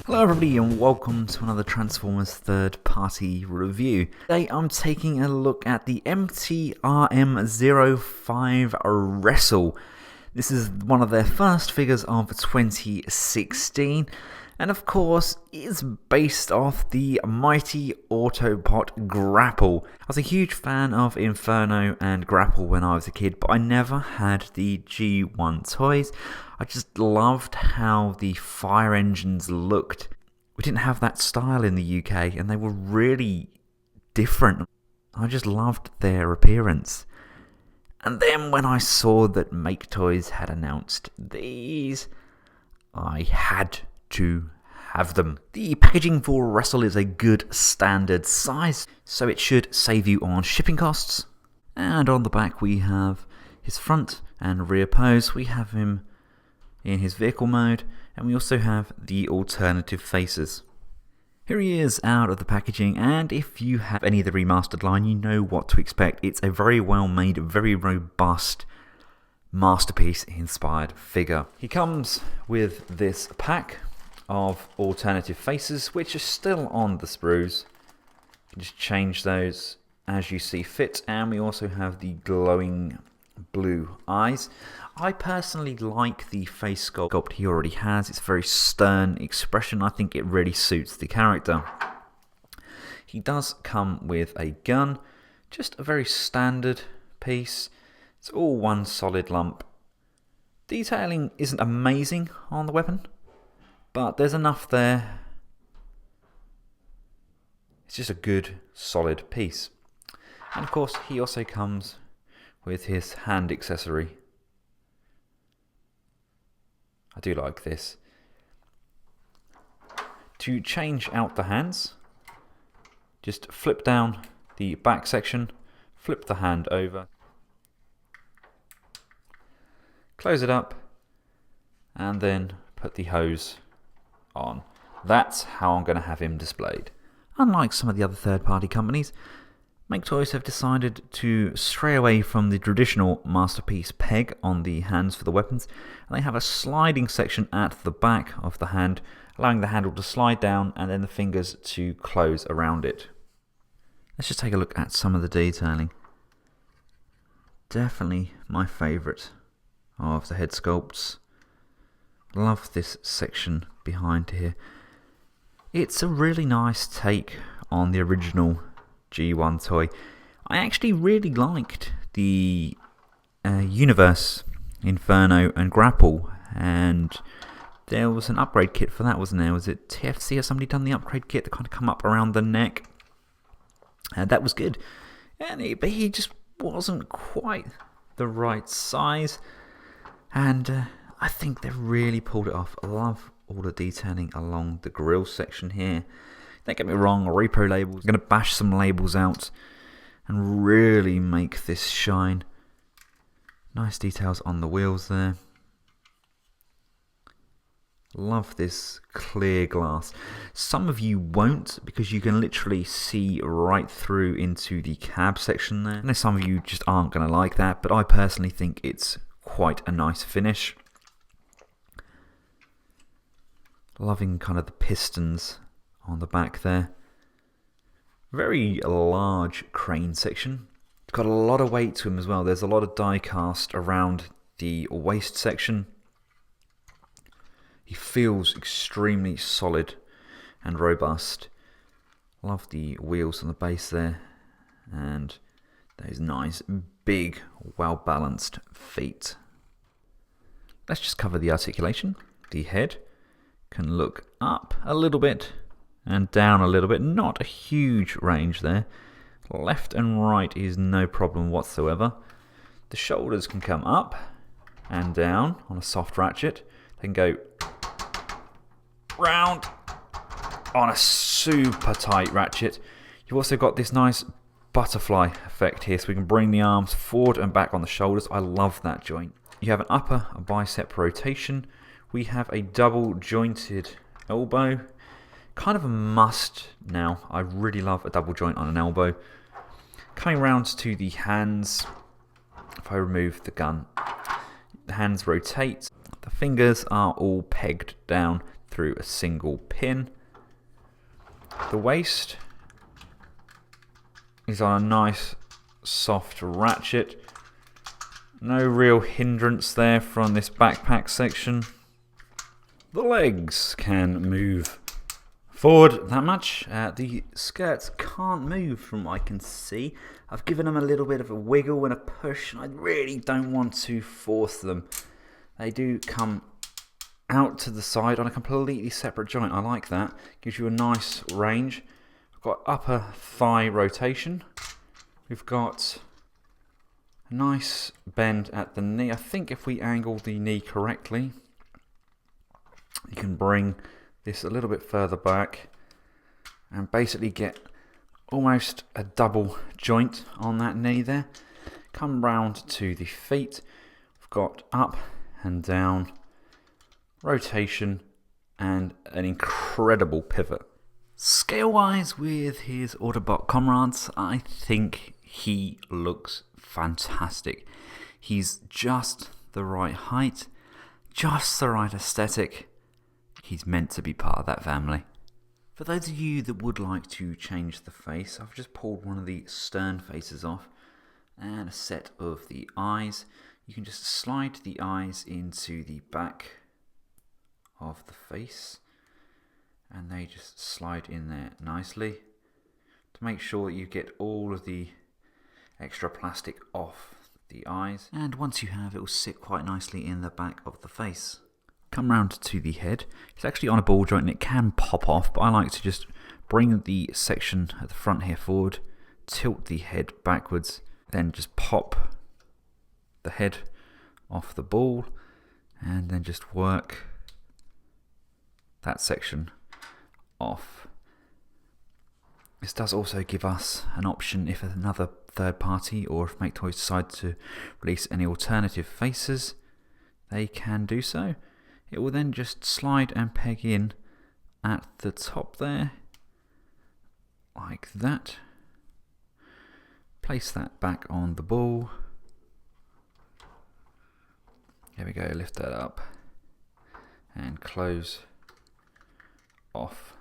Hello everybody and welcome to another Transformers third party review. Today I'm taking a look at the MTRM-05 WRESTLE. This is one of their first figures of 2016 and of course is based off the mighty Autobot Grapple. I was a huge fan of Inferno and Grapple when I was a kid, but I never had the G1 toys. I just loved how the fire engines looked. We didn't have that style in the UK and they were really different. I just loved their appearance. And then when I saw that MAKETOYS had announced these, I had to have them. The packaging for WRESTLE is a good standard size, so it should save you on shipping costs. And on the back we have his front and rear pose. We have him in his vehicle mode, and we also have the alternative faces. Here he is out of the packaging, and if you have any of the remastered line, you know what to expect. It's a very well made, very robust, masterpiece inspired figure. He comes with this pack of alternative faces, which are still on the sprues. You can just change those as you see fit, and we also have the glowing blue eyes. I personally like the face sculpt he already has. It's a very stern expression. I think it really suits the character. He does come with a gun, just a very standard piece. It's all one solid lump. Detailing isn't amazing on the weapon, but there's enough there. It's just a good solid piece. And of course he also comes with his hand accessory. I do like this. To change out the hands, just flip down the back section, flip the hand over, close it up, and then put the hose on. That's how I'm going to have him displayed. Unlike some of the other third-party companies, MAKETOYS have decided to stray away from the traditional masterpiece peg on the hands for the weapons, and they have a sliding section at the back of the hand, allowing the handle to slide down and then the fingers to close around it. Let's just take a look at some of the detailing. Definitely my favourite of the head sculpts. Love this section behind here. It's a really nice take on the original G1 toy. I actually really liked the Universe, Inferno and Grapple, and there was an upgrade kit for that, wasn't there? Was it TFC or somebody done the upgrade kit that kind of come up around the neck? And that was good. But he just wasn't quite the right size, and I think they really pulled it off. I love all the detailing along the grill section here. Don't get me wrong, repro labels. I'm going to bash some labels out and really make this shine. Nice details on the wheels there. Love this clear glass. Some of you won't, because you can literally see right through into the cab section there. I know some of you just aren't going to like that, but I personally think it's quite a nice finish. Loving kind of the pistons on the back there. Very large crane section. It's got a lot of weight to him as well. There's a lot of die cast around the waist section. He feels extremely solid and robust. Love the wheels on the base there, and those nice big well balanced feet. Let's just cover the articulation. The head can look up a little bit and down a little bit, not a huge range there. Left and right is no problem whatsoever. The shoulders can come up and down on a soft ratchet. They can go round on a super tight ratchet. You've also got this nice butterfly effect here, so we can bring the arms forward and back on the shoulders. I love that joint. You have an upper bicep rotation. We have a double jointed elbow. Kind of a must now. I really love a double joint on an elbow. Coming round to the hands, if I remove the gun, the hands rotate. The fingers are all pegged down through a single pin. The waist is on a nice soft ratchet. No real hindrance there from this backpack section. The legs can move forward that much. The skirts can't move from what I can see. I've given them a little bit of a wiggle and a push, and I really don't want to force them. They do come out to the side on a completely separate joint. I like that. Gives you a nice range. We've got upper thigh rotation. We've got a nice bend at the knee. I think if we angle the knee correctly, you can bring this a little bit further back and basically get almost a double joint on that knee there. Come round to the feet. We've got up and down rotation and an incredible pivot. Scale wise with his Autobot comrades, I think he looks fantastic. He's just the right height, just the right aesthetic. He's meant to be part of that family. For those of you that would like to change the face, I've just pulled one of the stern faces off and a set of the eyes. You can just slide the eyes into the back of the face and they just slide in there nicely to make sure you get all of the extra plastic off the eyes. And once you have, it will sit quite nicely in the back of the face. Come round to the head. It's actually on a ball joint and it can pop off, but I like to just bring the section at the front here forward, tilt the head backwards, then just pop the head off the ball and then just work that section off. This does also give us an option if another third party or if MakeToys decide to release any alternative faces, they can do so. It will then just slide and peg in at the top there, like that. Place that back on the ball. There we go, lift that up and close off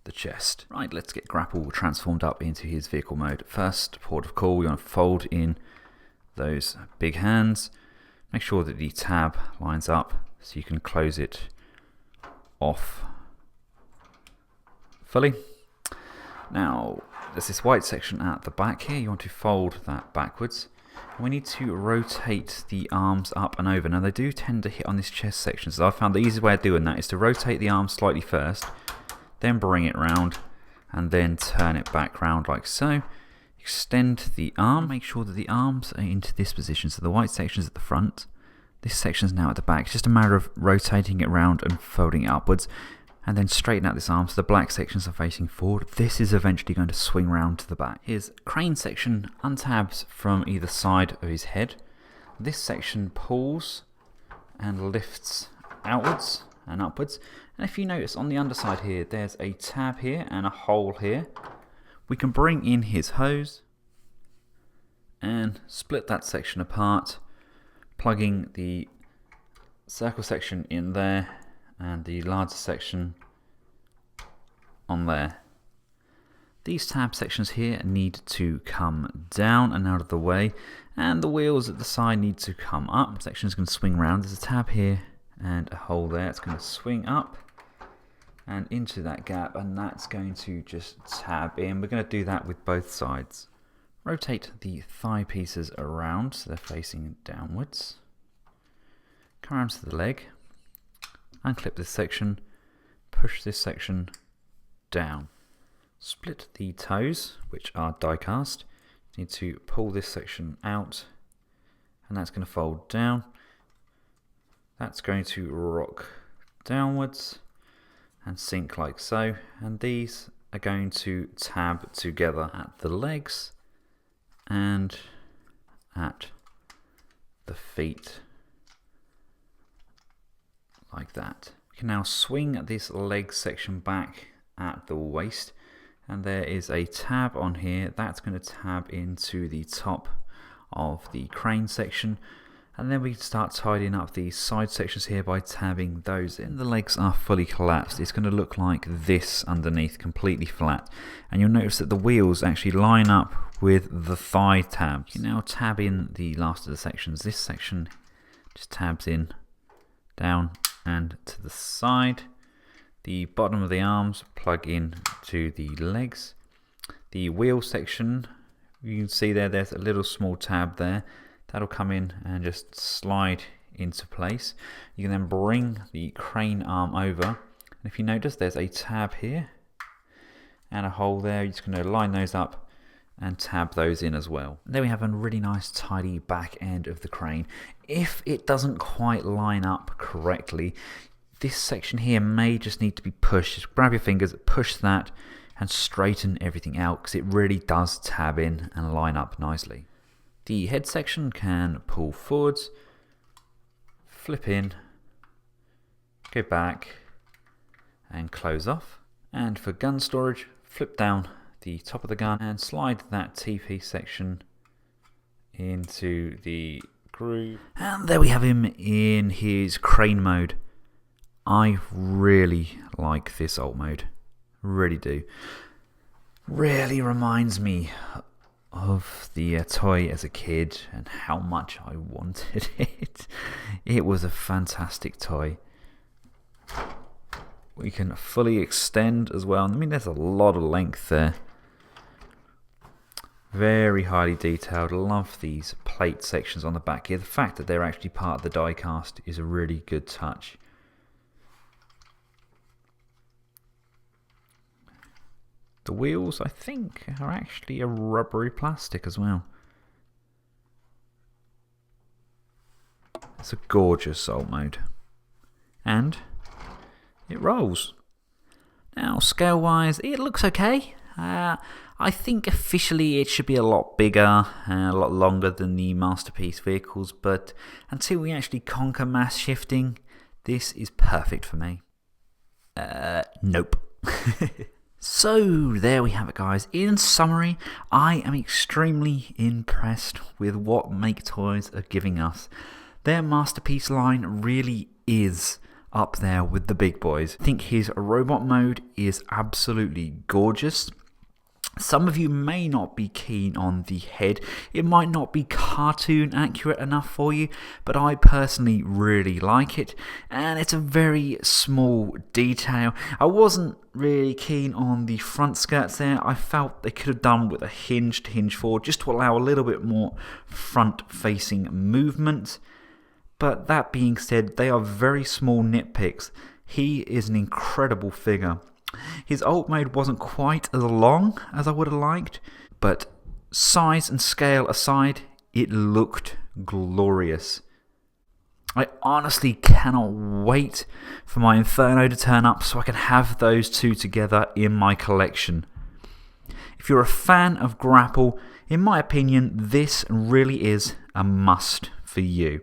the chest. Right, let's get Grapple transformed up into his vehicle mode. First port of call, we want to fold in those big hands. Make sure that the tab lines up so you can close it off fully. Now, there's this white section at the back here. You want to fold that backwards. We need to rotate the arms up and over. Now they do tend to hit on this chest section, so I found the easiest way of doing that is to rotate the arms slightly first, then bring it round, and then turn it back round like so. Extend the arm, make sure that the arms are into this position, so the white section is at the front, this section is now at the back. It's just a matter of rotating it round and folding it upwards, and then straighten out this arm so the black sections are facing forward. This is eventually going to swing round to the back. His crane section untabs from either side of his head. This section pulls and lifts outwards and upwards. And if you notice on the underside here, there's a tab here and a hole here. We can bring in his hose and split that section apart, plugging the circle section in there and the larger section on there. These tab sections here need to come down and out of the way, and the wheels at the side need to come up. The section is going to swing round. There's a tab here and a hole there. It's going to swing up and into that gap, and that's going to just tab in. We're going to do that with both sides. Rotate the thigh pieces around so they're facing downwards. Come around to the leg. Unclip this section, push this section down. Split the toes, which are die cast. You need to pull this section out, and that's going to fold down. That's going to rock downwards and sink like so, and these are going to tab together at the legs and at the feet. Like that. We can now swing this leg section back at the waist, and there is a tab on here that's going to tab into the top of the crane section, And then we can start tidying up the side sections here by tabbing those in. The legs are fully collapsed. It's going to look like this underneath, completely flat. And you'll notice that the wheels actually line up with the thigh tabs. You now tab in the last of the sections. This section just tabs in, down and to the side. The bottom of the arms plug in to the legs. The wheel section, you can see there's a little small tab there. That'll come in and just slide into place. You can then bring the crane arm over. And if you notice, there's a tab here and a hole there. You're just going to line those up and tab those in as well. And then we have a really nice tidy back end of the crane. If it doesn't quite line up correctly, this section here may just need to be pushed. Just grab your fingers, push that and straighten everything out, because it really does tab in and line up nicely. The head section can pull forwards, flip in, go back and close off. And for gun storage, flip down the top of the gun and slide that T-piece section into the groove. And there we have him in his crane mode. I really like this alt mode, really do. Really reminds me of the toy as a kid and how much I wanted it. It was a fantastic toy. We can fully extend as well. I mean, there's a lot of length there. Very highly detailed. Love these plate sections on the back here. The fact that they're actually part of the die cast is a really good touch. The wheels, I think, are actually a rubbery plastic as well. It's a gorgeous alt mode. And it rolls. Now, scale-wise, it looks okay. I think officially it should be a lot bigger and a lot longer than the Masterpiece vehicles, but until we actually conquer mass shifting, this is perfect for me. Nope. So there we have it, guys. In summary, I am extremely impressed with what MAKETOYS are giving us. Their Masterpiece line really is up there with the big boys. I think his robot mode is absolutely gorgeous. Some of you may not be keen on the head. It might not be cartoon accurate enough for you, but I personally really like it, and it's a very small detail. I wasn't really keen on the front skirts there. I felt they could have done with a hinge to hinge forward just to allow a little bit more front facing movement. But that being said, they are very small nitpicks. He is an incredible figure. His alt mode wasn't quite as long as I would have liked, but size and scale aside, it looked glorious. I honestly cannot wait for my Inferno to turn up so I can have those two together in my collection. If you're a fan of Grapple, in my opinion, this really is a must for you.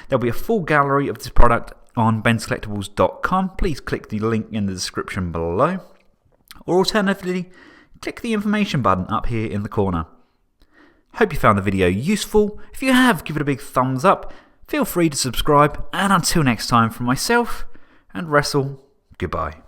There'll be a full gallery of this product on Benscollectables.com. Please click the link in the description below. Or alternatively, click the information button up here in the corner. Hope you found the video useful. If you have, give it a big thumbs up. Feel free to subscribe. And until next time, from myself and Wrestle, goodbye.